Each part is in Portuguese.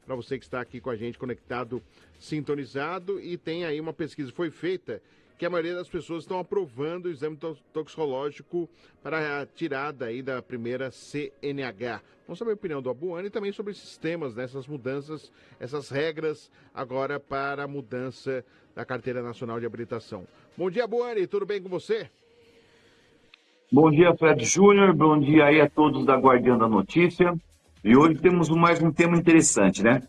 para você que está aqui com a gente conectado, sintonizado, e tem aí uma pesquisa que foi feita que a maioria das pessoas estão aprovando o exame toxicológico para a tirada aí da primeira CNH. Vamos saber a opinião do Abuani e também sobre esses temas, né, essas mudanças, essas regras agora para a mudança da Carteira Nacional de Habilitação. Bom dia, Abuani, tudo bem com você? Bom dia, Fred Júnior. Bom dia aí a todos da Guardiã da Notícia. E hoje temos mais um tema interessante, né?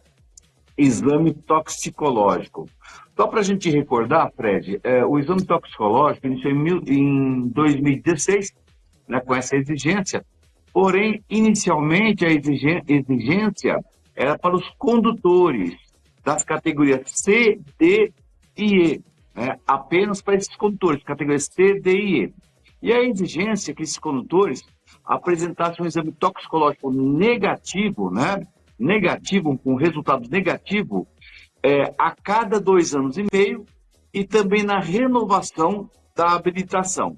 Exame toxicológico. Só para a gente recordar, Fred, o exame toxicológico iniciou em 2016, né, com essa exigência. Porém, inicialmente a exigência era para os condutores das categorias C, D e E, né? Apenas para esses condutores, categorias C, D e E. E a exigência é que esses condutores apresentassem um exame toxicológico negativo, né? Negativo, com resultado negativo, a cada 2 anos e meio e também na renovação da habilitação.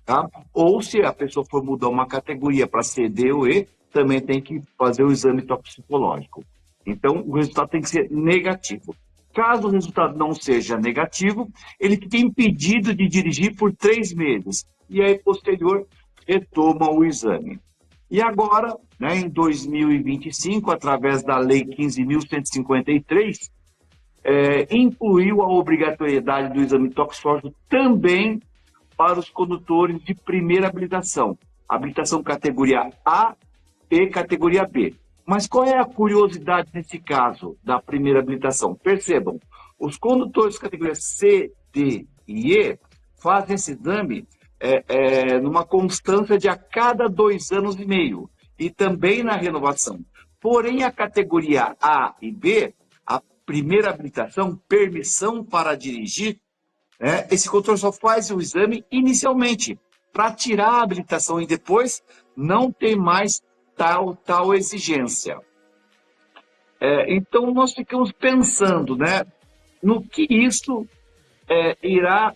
Tá? Ou se a pessoa for mudar uma categoria para C, D ou E, também tem que fazer o exame toxicológico. Então, o resultado tem que ser negativo. Caso o resultado não seja negativo, ele fica impedido de dirigir por 3 meses. E aí, posterior, retoma o exame. E agora, né, em 2025, através da Lei 15.153, incluiu a obrigatoriedade do exame toxicológico também para os condutores de primeira habilitação. Habilitação categoria A e categoria B. Mas qual é a curiosidade nesse caso da primeira habilitação? Percebam, os condutores categoria C, D e E fazem esse exame numa constância de a cada 2 anos e meio e também na renovação. Porém, a categoria A e B, a primeira habilitação, permissão para dirigir, esse condutor só faz o exame inicialmente, para tirar a habilitação e depois não tem mais tal exigência. Então, nós ficamos pensando, né, no que isso irá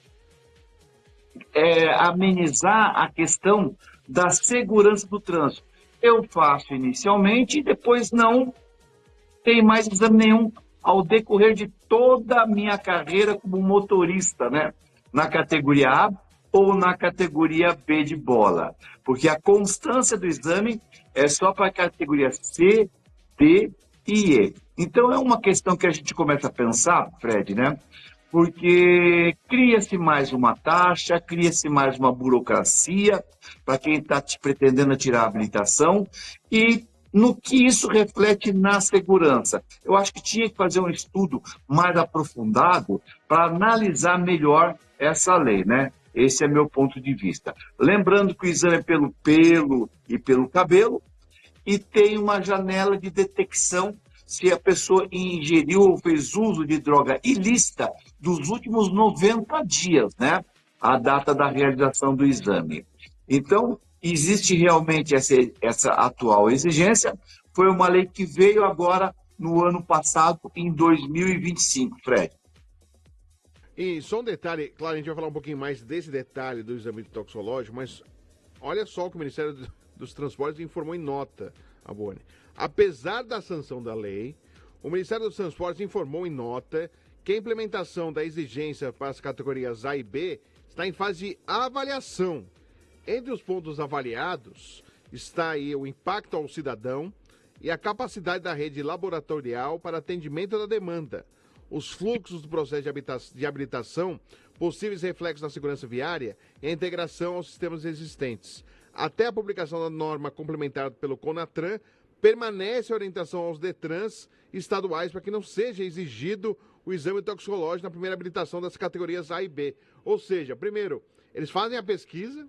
amenizar a questão da segurança do trânsito. Eu faço inicialmente e depois não tem mais exame nenhum ao decorrer de toda a minha carreira como motorista, né? Na categoria A ou na categoria B de bola. Porque a constância do exame é só para a categoria C, D e E. Então é uma questão que a gente começa a pensar, Fred, né? Porque cria-se mais uma taxa, cria-se mais uma burocracia para quem está pretendendo tirar a habilitação e no que isso reflete na segurança. Eu acho que tinha que fazer um estudo mais aprofundado para analisar melhor essa lei, né? Esse é meu ponto de vista. Lembrando que o exame é pelo pelo e pelo cabelo e tem uma janela de detecção se a pessoa ingeriu ou fez uso de droga ilícita dos últimos 90 dias, né? A data da realização do exame. Então, existe realmente essa atual exigência. Foi uma lei que veio agora no ano passado, em 2025, Fred. E só um detalhe, claro, a gente vai falar um pouquinho mais desse detalhe do exame toxicológico, mas olha só o que o Ministério dos Transportes informou em nota, Abuani. Apesar da sanção da lei, o Ministério dos Transportes informou em nota que a implementação da exigência para as categorias A e B está em fase de avaliação. Entre os pontos avaliados está aí o impacto ao cidadão e a capacidade da rede laboratorial para atendimento da demanda, os fluxos do processo de habilitação, possíveis reflexos na segurança viária e a integração aos sistemas existentes. Até a publicação da norma complementar pelo CONATRAN, permanece a orientação aos DETRANs estaduais para que não seja exigido o exame toxicológico na primeira habilitação das categorias A e B. Ou seja, primeiro, eles fazem a pesquisa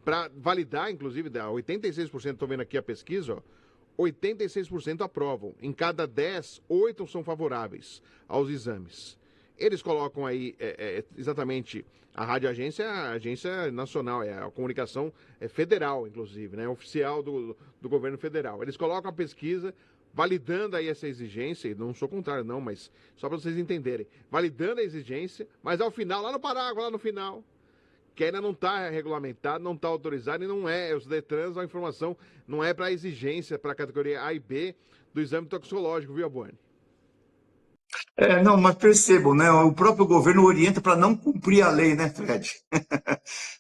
para validar, inclusive, 86%, estou vendo aqui a pesquisa, ó, 86% aprovam. Em cada 10, 8 são favoráveis aos exames. Eles colocam aí exatamente a rádio agência, a agência nacional, a comunicação federal, inclusive, né, oficial do governo federal. Eles colocam a pesquisa validando aí essa exigência, e não sou contrário não, mas só para vocês entenderem, validando a exigência, mas ao final, lá no parágrafo, lá no final, que ainda não está regulamentado, não está autorizado e não é, os DETRANS, a informação não é para exigência para a categoria A e B do exame toxicológico, viu, Abone? Não, mas percebam, né? O próprio governo orienta para não cumprir a lei, né, Fred?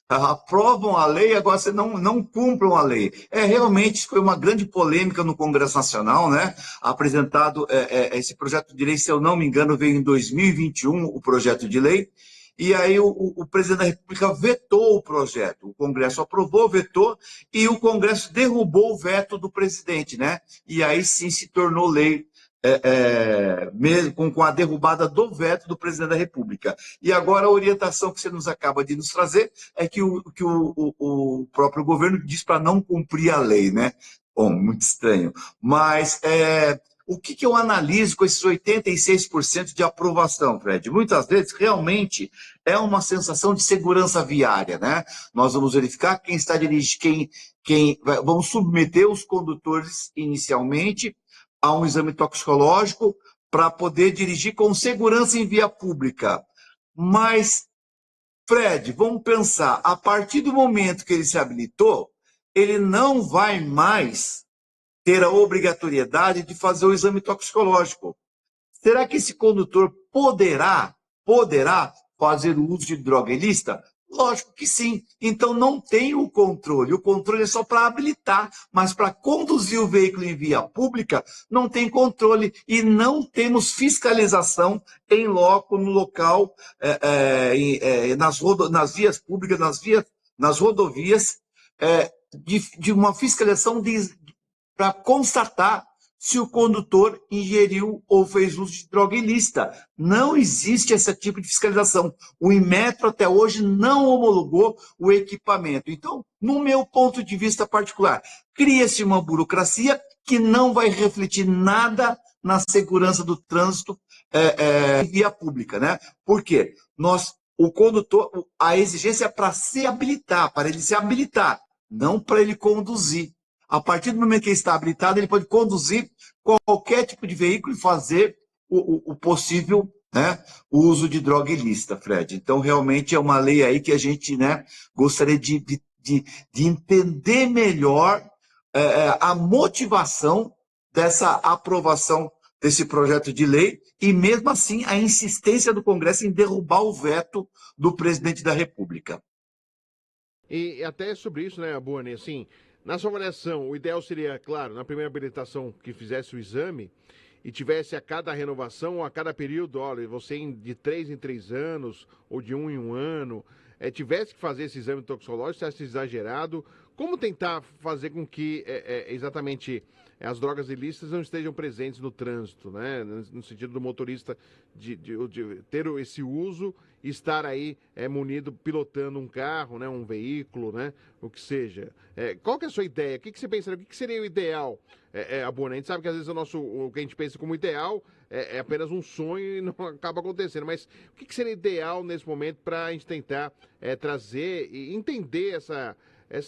Aprovam a lei, agora você não cumpram a lei. Realmente isso foi uma grande polêmica no Congresso Nacional, né? Apresentado esse projeto de lei, se eu não me engano, veio em 2021, o projeto de lei, e aí o presidente da República vetou o projeto. O Congresso aprovou, vetou, e o Congresso derrubou o veto do presidente, né? E aí sim se tornou lei mesmo com a derrubada do veto do presidente da República. E agora a orientação que você nos acaba de nos trazer é que o próprio governo diz para não cumprir a lei, né? Bom, muito estranho. Mas o que eu analiso com esses 86% de aprovação, Fred? Muitas vezes, realmente, é uma sensação de segurança viária, né? Nós vamos verificar quem está dirigindo, vamos submeter os condutores inicialmente a um exame toxicológico para poder dirigir com segurança em via pública. Mas, Fred, vamos pensar, a partir do momento que ele se habilitou, ele não vai mais ter a obrigatoriedade de fazer o exame toxicológico. Será que esse condutor poderá fazer o uso de droga ilícita? Lógico que sim. Então não tem o controle. O controle é só para habilitar, mas para conduzir o veículo em via pública não tem controle e não temos fiscalização em loco, no local, nas vias públicas, nas rodovias, de uma fiscalização para constatar se o condutor ingeriu ou fez uso de droga ilícita. Não existe esse tipo de fiscalização. O Inmetro até hoje não homologou o equipamento. Então, no meu ponto de vista particular, cria-se uma burocracia que não vai refletir nada na segurança do trânsito em via pública, né? Por quê? O condutor, a exigência é para ele se habilitar, não para ele conduzir. A partir do momento que ele está habilitado, ele pode conduzir qualquer tipo de veículo e fazer o possível, né, uso de droga ilícita, Fred. Então, realmente é uma lei aí que a gente, né, gostaria de entender melhor a motivação dessa aprovação desse projeto de lei e, mesmo assim, a insistência do Congresso em derrubar o veto do presidente da República. E até sobre isso, né, Abone, assim, na sua avaliação, o ideal seria, claro, na primeira habilitação que fizesse o exame e tivesse a cada renovação ou a cada período, olha, você de 3 em 3 anos ou de 1 em 1 ano, tivesse que fazer esse exame toxicológico, se acha exagerado, como tentar fazer com que exatamente as drogas ilícitas não estejam presentes no trânsito, né? No sentido do motorista de ter esse uso e estar aí munido, pilotando um carro, né? Um veículo, né? O que seja. Qual que é a sua ideia? O que você pensa? O que seria o ideal, Abone? A gente sabe que às vezes o que a gente pensa como ideal é apenas um sonho e não acaba acontecendo. Mas o que seria ideal nesse momento para a gente tentar trazer e entender essa,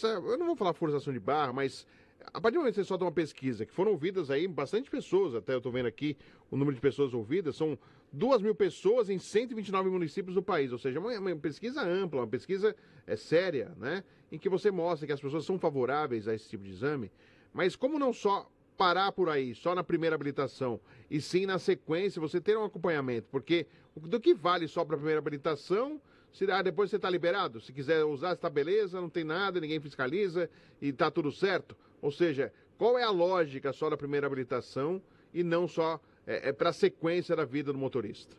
eu não vou falar forçação de barra, mas a partir do momento que você solta uma pesquisa, que foram ouvidas aí bastante pessoas, até eu estou vendo aqui o número de pessoas ouvidas, são 2.000 pessoas em 129 municípios do país, ou seja, uma pesquisa ampla, uma pesquisa séria, né? Em que você mostra que as pessoas são favoráveis a esse tipo de exame, mas como não só parar por aí, só na primeira habilitação, e sim na sequência você ter um acompanhamento, porque do que vale só para a primeira habilitação, se depois você está liberado, se quiser usar, está beleza, não tem nada, ninguém fiscaliza e está tudo certo. Ou seja, qual é a lógica só da primeira habilitação e não só para a sequência da vida do motorista?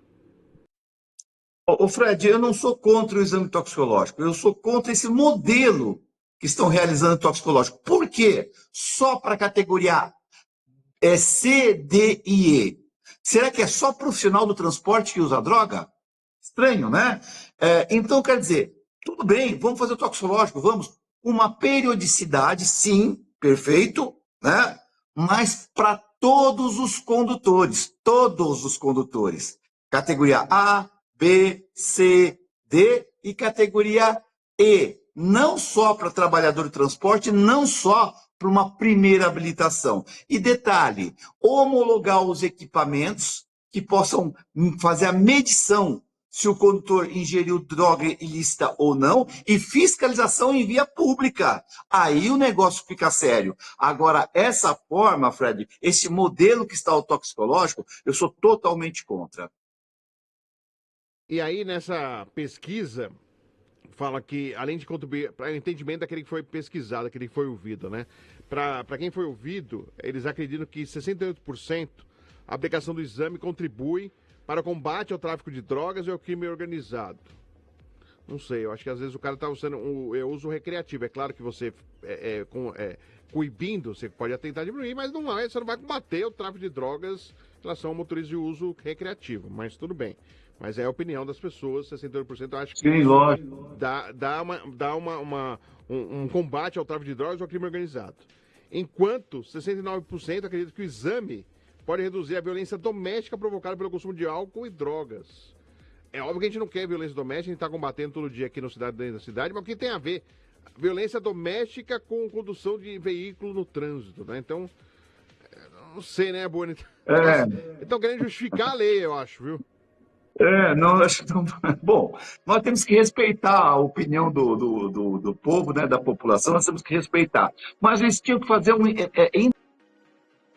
Ô Fred, eu não sou contra o exame toxicológico, eu sou contra esse modelo que estão realizando toxicológico. Por quê? Só para a categoria C, D e E. Será que é só profissional do transporte que usa droga? Estranho, né? Então, quer dizer, tudo bem, vamos fazer o toxicológico, vamos. Uma periodicidade, sim, perfeito, né? Mas para todos os condutores. Categoria A, B, C, D e categoria E. Não só para trabalhador de transporte, não só para uma primeira habilitação. E detalhe, homologar os equipamentos que possam fazer a medição se o condutor ingeriu droga ilícita ou não, e fiscalização em via pública. Aí o negócio fica sério. Agora, essa forma, Fred, esse modelo que está o toxicológico, eu sou totalmente contra. E aí, nessa pesquisa, fala que, além de contribuir para o entendimento daquele que foi pesquisado, daquele que foi ouvido, né? Para quem foi ouvido, eles acreditam que 68% a aplicação do exame contribui para o combate ao tráfico de drogas e ao crime organizado. Não sei, eu acho que às vezes o cara está usando o uso recreativo. É claro que você, coibindo, você pode tentar diminuir, mas você não vai combater o tráfico de drogas em relação ao motorista de uso recreativo, mas tudo bem. Mas é a opinião das pessoas, 68% eu acho que Sim, lógico. dá um combate ao tráfico de drogas ou ao crime organizado. Enquanto 69% acreditam que o exame pode reduzir a violência doméstica provocada pelo consumo de álcool e drogas. É óbvio que a gente não quer violência doméstica, a gente está combatendo todo dia aqui no cidade, dentro da cidade, mas o que tem a ver? Violência doméstica com condução de veículo no trânsito, né? Então, não sei, né, Boni? Estão querendo justificar a lei, eu acho, viu? Não, acho que não. Bom, nós temos que respeitar a opinião do povo, né, da população, nós temos que respeitar. Mas eles tinham que fazer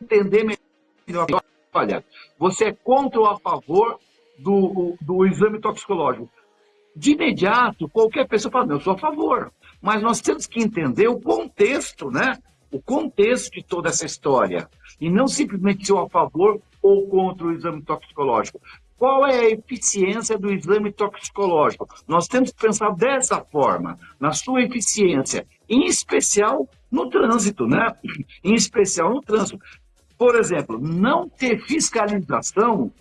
entender melhor. Olha, você é contra ou a favor do exame toxicológico? De imediato, qualquer pessoa fala, não, eu sou a favor. Mas nós temos que entender o contexto, né? O contexto de toda essa história. E não simplesmente ser a favor ou contra o exame toxicológico. Qual é a eficiência do exame toxicológico? Nós temos que pensar dessa forma, na sua eficiência, em especial no trânsito, né? Em especial no trânsito. Por exemplo, não ter fiscalização,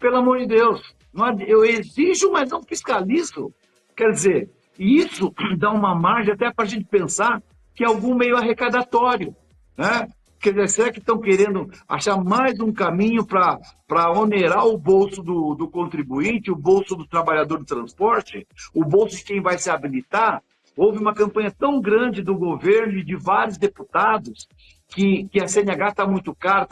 pelo amor de Deus, eu exijo, mas não fiscalizo. Quer dizer, isso dá uma margem até para a gente pensar que é algum meio arrecadatório, né? Quer dizer, será que estão querendo achar mais um caminho para onerar o bolso do contribuinte, o bolso do trabalhador do transporte, o bolso de quem vai se habilitar? Houve uma campanha tão grande do governo e de vários deputados que a CNH está muito cara,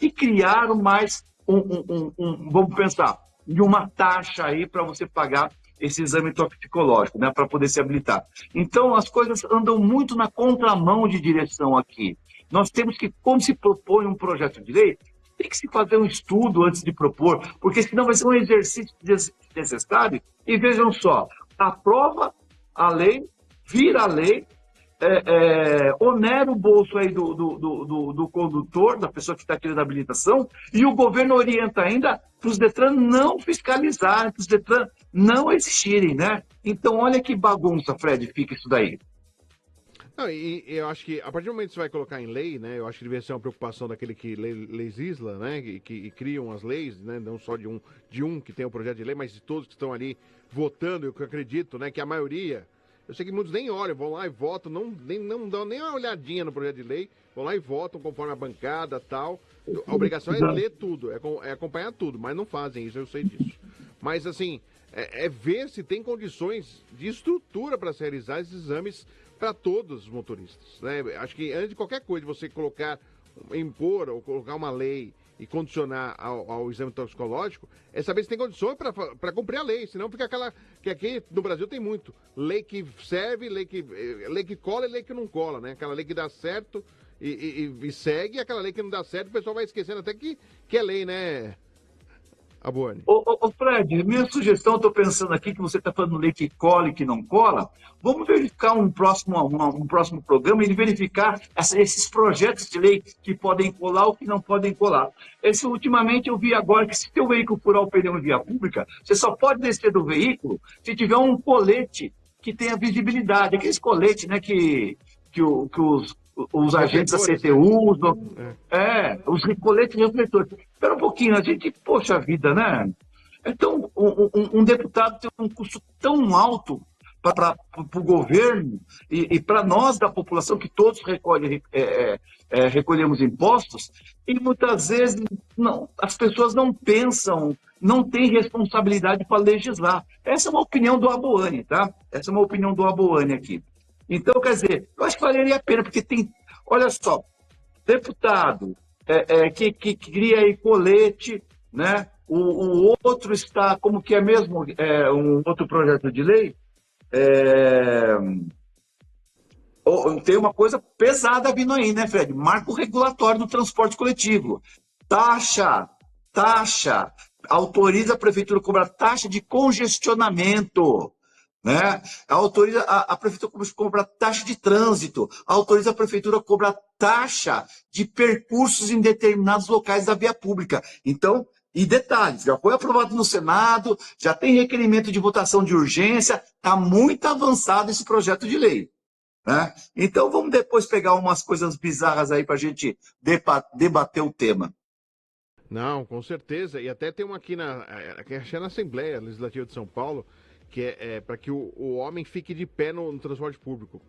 e criaram mais vamos pensar, de uma taxa aí para você pagar esse exame toxicológico, né, para poder se habilitar. Então, as coisas andam muito na contramão de direção aqui. Nós temos que, quando se propõe um projeto de lei, tem que se fazer um estudo antes de propor, porque senão vai ser um exercício desnecessário. E vejam só, aprova a lei, vira a lei, onera o bolso aí do condutor, da pessoa que está querendo a habilitação, e o governo orienta ainda para os Detran não fiscalizarem, para os Detran não existirem, né? Então, olha que bagunça, Fred, fica isso daí. Não, e eu acho que a partir do momento que você vai colocar em lei, né? Eu acho que deveria ser uma preocupação daquele que legisla, né? Que criam as leis, né? Não só de um que tem o projeto de lei, mas de todos que estão ali votando. Eu acredito, né? Que a maioria, eu sei que muitos nem olham, vão lá e votam, não dão nem uma olhadinha no projeto de lei, vão lá e votam conforme a bancada e tal. A obrigação é ler tudo, é acompanhar tudo, mas não fazem isso, eu sei disso. Mas assim, é ver se tem condições de estrutura para se realizar esses exames para todos os motoristas, né? Acho que antes de qualquer coisa, você impor ou colocar uma lei e condicionar ao exame toxicológico, é saber se tem condições para cumprir a lei, senão fica aquela, que aqui no Brasil tem muito, lei que serve, lei que cola e lei que não cola, né? Aquela lei que dá certo e segue, e aquela lei que não dá certo, o pessoal vai esquecendo até que é lei, né, Abone? Ô Fred, minha sugestão, estou pensando aqui que você está falando lei que cola e que não cola. Vamos verificar um próximo programa e verificar esses projetos de lei que podem colar ou que não podem colar. Ultimamente eu vi agora que se o veículo furar o pneu em via pública, você só pode descer do veículo se tiver um colete que tenha visibilidade. Aqueles coletes, né, que os agentes da CTU usam. Os coletes refletores. Espera um pouquinho, a gente, poxa vida, né? Então, um deputado tem um custo tão alto para o governo e para nós da população, que todos recolhemos impostos, e muitas vezes as pessoas não pensam, não têm responsabilidade para legislar. Essa é uma opinião do Aboane, tá? Essa é uma opinião do Aboane aqui. Então, quer dizer, eu acho que valeria a pena, porque tem, olha só, deputado que cria aí colete, né? O outro está, como que é mesmo, um outro projeto de lei, é, tem uma coisa pesada vindo aí, né, Fred? Marco regulatório do transporte coletivo. Taxa, autoriza a prefeitura a cobrar taxa de congestionamento, né? Autoriza a prefeitura a cobrar taxa de trânsito, autoriza a prefeitura a cobrar taxa de percursos em determinados locais da via pública. Então, e detalhes, já foi aprovado no Senado, já tem requerimento de votação de urgência, está muito avançado esse projeto de lei. Né? Então vamos depois pegar umas coisas bizarras aí para a gente debater o tema. Não, com certeza. E até tem uma aqui que é na Assembleia Legislativa de São Paulo, que é para que o homem fique de pé no transporte público.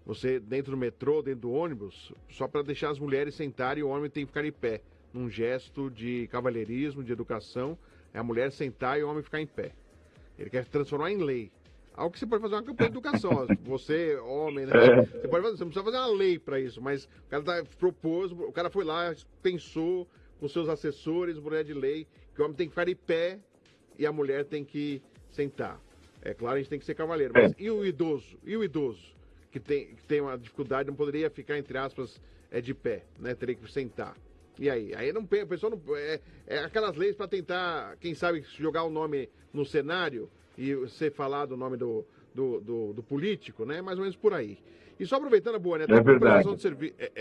Você dentro do metrô, dentro do ônibus, só para deixar as mulheres sentarem e o homem tem que ficar de pé. Num gesto de cavalheirismo, de educação, é a mulher sentar e o homem ficar em pé. Ele quer transformar em lei. Algo que você pode fazer uma campanha de educação. Você, homem, né? Você pode fazer, você não precisa fazer uma lei para isso, mas o cara propôs, o cara foi lá, pensou com seus assessores, mulher de lei, que o homem tem que ficar de pé e a mulher tem que sentar. É claro, a gente tem que ser cavalheiro. Mas e o idoso? E o idoso? Que tem uma dificuldade, não poderia ficar, entre aspas, de pé, né? Teria que sentar. E aí? Aí não, a pessoa não. É aquelas leis para tentar, quem sabe, jogar o nome no cenário e ser falado o nome do político, né? Mais ou menos por aí. E só aproveitando, boa, né?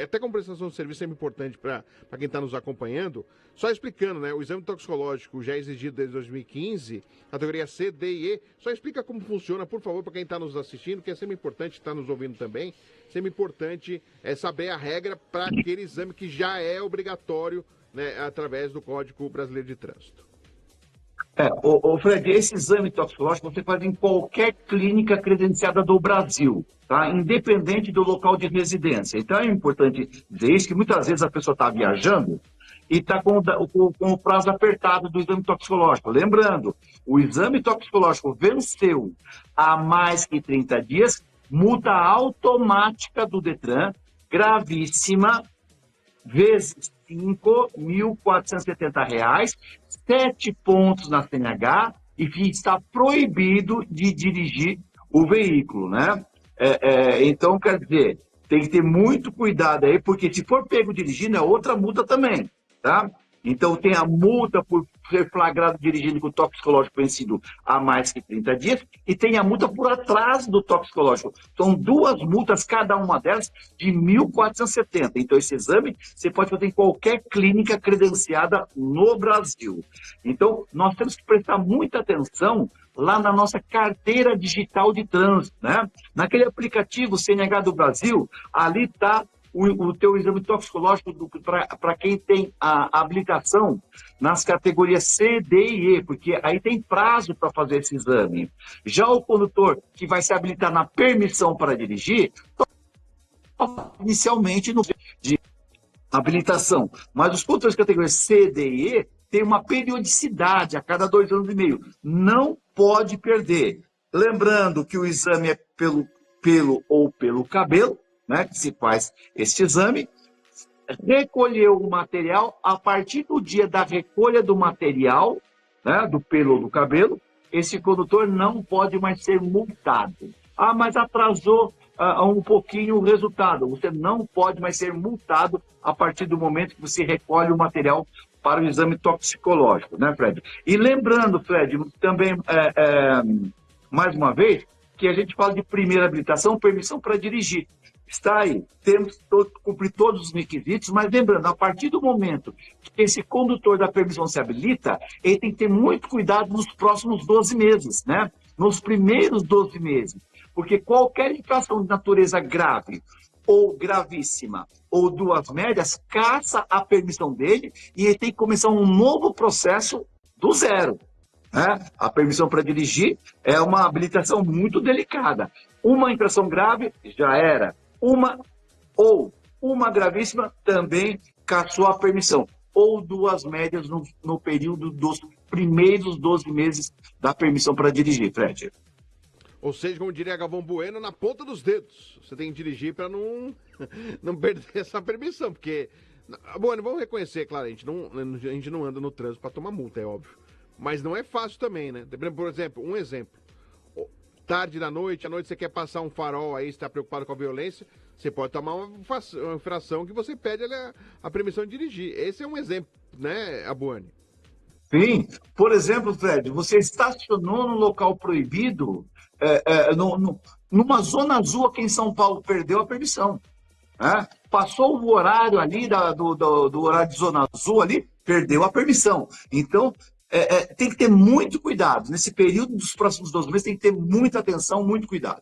Até como prestação de serviço é importante para quem está nos acompanhando. Só explicando, né? O exame toxicológico já é exigido desde 2015, categoria C, D e E. Só explica como funciona, por favor, para quem está nos assistindo, que é sempre importante estar nos ouvindo também. Sempre importante saber a regra para aquele exame que já é obrigatório, né? Através do Código Brasileiro de Trânsito. Fred, esse exame toxicológico você faz em qualquer clínica credenciada do Brasil, tá? Independente do local de residência. Então é importante dizer isso, que muitas vezes a pessoa está viajando e está com o prazo apertado do exame toxicológico. Lembrando, o exame toxicológico venceu há mais que 30 dias, multa automática do Detran, gravíssima, vezes R$5.470, 7 pontos na CNH e está proibido de dirigir o veículo, né? Então, quer dizer, tem que ter muito cuidado aí, porque se for pego dirigindo é outra multa também, tá? Então tem a multa por ser flagrado dirigindo com toxicológico vencido há mais que 30 dias e tem a multa por atraso do toxicológico. São 2 multas, cada uma delas, de R$1.470. Então esse exame você pode fazer em qualquer clínica credenciada no Brasil. Então nós temos que prestar muita atenção lá na nossa carteira digital de trânsito, né? Naquele aplicativo CNH do Brasil, ali está o teu exame toxicológico para quem tem a habilitação nas categorias C, D e E, porque aí tem prazo para fazer esse exame. Já o condutor que vai se habilitar na permissão para dirigir, inicialmente no de habilitação, mas os condutores de categorias C, D e E têm uma periodicidade a cada 2 anos e meio. Não pode perder. Lembrando que o exame é pelo pelo ou pelo cabelo, né, que se faz este exame, recolheu o material, a partir do dia da recolha do material, né, do pelo ou do cabelo, esse condutor não pode mais ser multado. Ah, mas atrasou um pouquinho o resultado. Você não pode mais ser multado a partir do momento que você recolhe o material para o exame toxicológico, né, Fred? E lembrando, Fred, também, mais uma vez, que a gente fala de primeira habilitação, permissão para dirigir. Está aí, temos que cumprir todos os requisitos, mas lembrando, a partir do momento que esse condutor da permissão se habilita, ele tem que ter muito cuidado nos próximos 12 meses, né? Nos primeiros 12 meses, porque qualquer infração de natureza grave ou gravíssima ou 2 médias, caça a permissão dele e ele tem que começar um novo processo do zero. Né? A permissão para dirigir é uma habilitação muito delicada. Uma infração grave já era. Uma gravíssima também caçou a permissão. Ou 2 médias no período dos primeiros 12 meses da permissão para dirigir, Fred. Ou seja, como diria Galvão Bueno, na ponta dos dedos. Você tem que dirigir para não perder essa permissão, porque Bom, vamos reconhecer, claro, a gente não anda no trânsito para tomar multa, é óbvio. Mas não é fácil também, né? Por exemplo, um exemplo. Tarde da noite, à noite você quer passar um farol aí, está preocupado com a violência, você pode tomar uma infração que você pede a permissão de dirigir. Esse é um exemplo, né, Abuane? Sim. Por exemplo, Fred, você estacionou no local proibido, numa zona azul aqui em São Paulo, perdeu a permissão. Né? Passou o horário ali do horário de zona azul ali, perdeu a permissão. Então, tem que ter muito cuidado. Nesse período dos próximos 2 meses, tem que ter muita atenção, muito cuidado.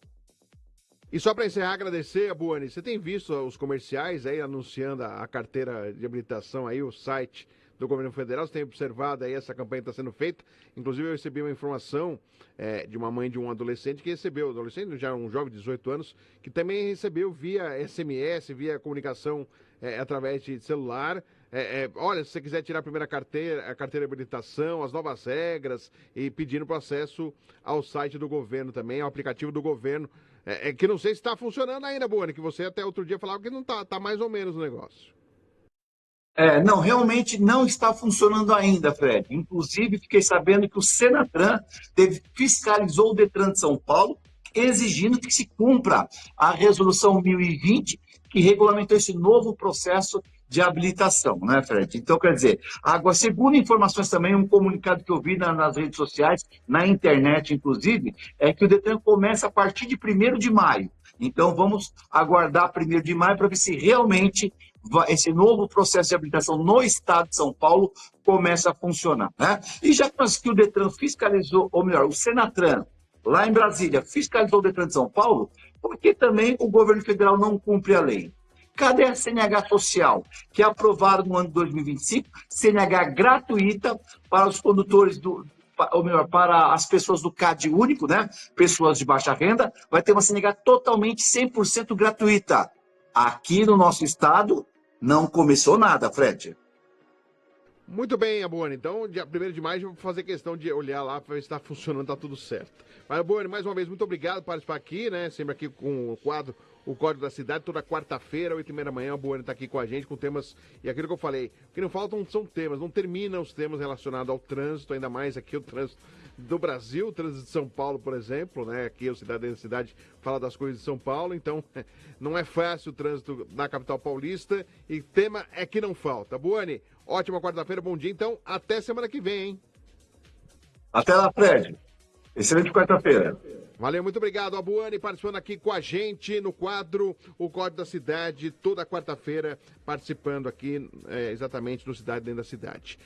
E só para encerrar, agradecer, Abuane, você tem visto os comerciais aí anunciando a carteira de habilitação aí, o site do governo federal, você tem observado aí essa campanha está sendo feita. Inclusive eu recebi uma informação de uma mãe de um adolescente que recebeu, adolescente, já um jovem de 18 anos, que também recebeu via SMS, via comunicação através de celular. Olha, se você quiser tirar a primeira carteira, a carteira de habilitação, as novas regras e pedindo para acesso ao site do governo também, ao aplicativo do governo, que não sei se está funcionando ainda, Buane, que você até outro dia falava que não tá mais ou menos o negócio. Não, realmente não está funcionando ainda, Fred. Inclusive, fiquei sabendo que o Senatran fiscalizou o Detran de São Paulo, exigindo que se cumpra a resolução 1020, que regulamentou esse novo processo de habilitação, né, Fred? Então, quer dizer, agora, segundo informações também, um comunicado que eu vi nas redes sociais, na internet, inclusive, é que o Detran começa a partir de 1º de maio. Então, vamos aguardar 1º de maio para ver se realmente esse novo processo de habilitação no estado de São Paulo começa a funcionar, né? E já que o Detran fiscalizou, ou melhor, o Senatran, lá em Brasília, fiscalizou o Detran de São Paulo, por que também o governo federal não cumpre a lei? Cadê a CNH social, que é aprovado no ano de 2025, CNH gratuita para os condutores ou melhor, para as pessoas do CAD único, né? Pessoas de baixa renda, vai ter uma CNH totalmente 100% gratuita. Aqui no nosso estado, não começou nada, Fred. Muito bem, Abuane. Então, dia 1º de maio, eu vou fazer questão de olhar lá para ver se está funcionando, está tudo certo. Mas, Abuane, mais uma vez, muito obrigado por participar aqui, né? Sempre aqui com o quadro O Código da Cidade, toda quarta-feira, 8h30 da manhã, a Abuane está aqui com a gente com temas, e aquilo que eu falei, o que não faltam são temas, não terminam os temas relacionados ao trânsito, ainda mais aqui o trânsito do Brasil, o trânsito de São Paulo, por exemplo, né? Aqui o Cidadão da Cidade fala das coisas de São Paulo, então não é fácil o trânsito na capital paulista e tema é que não falta. Abuane, ótima quarta-feira, bom dia, então até semana que vem, hein? Até lá, Fred. Excelente quarta-feira. Valeu, muito obrigado, Abuane, participando aqui com a gente no quadro O Código da Cidade, toda quarta-feira, participando aqui exatamente no Cidade Dentro da Cidade.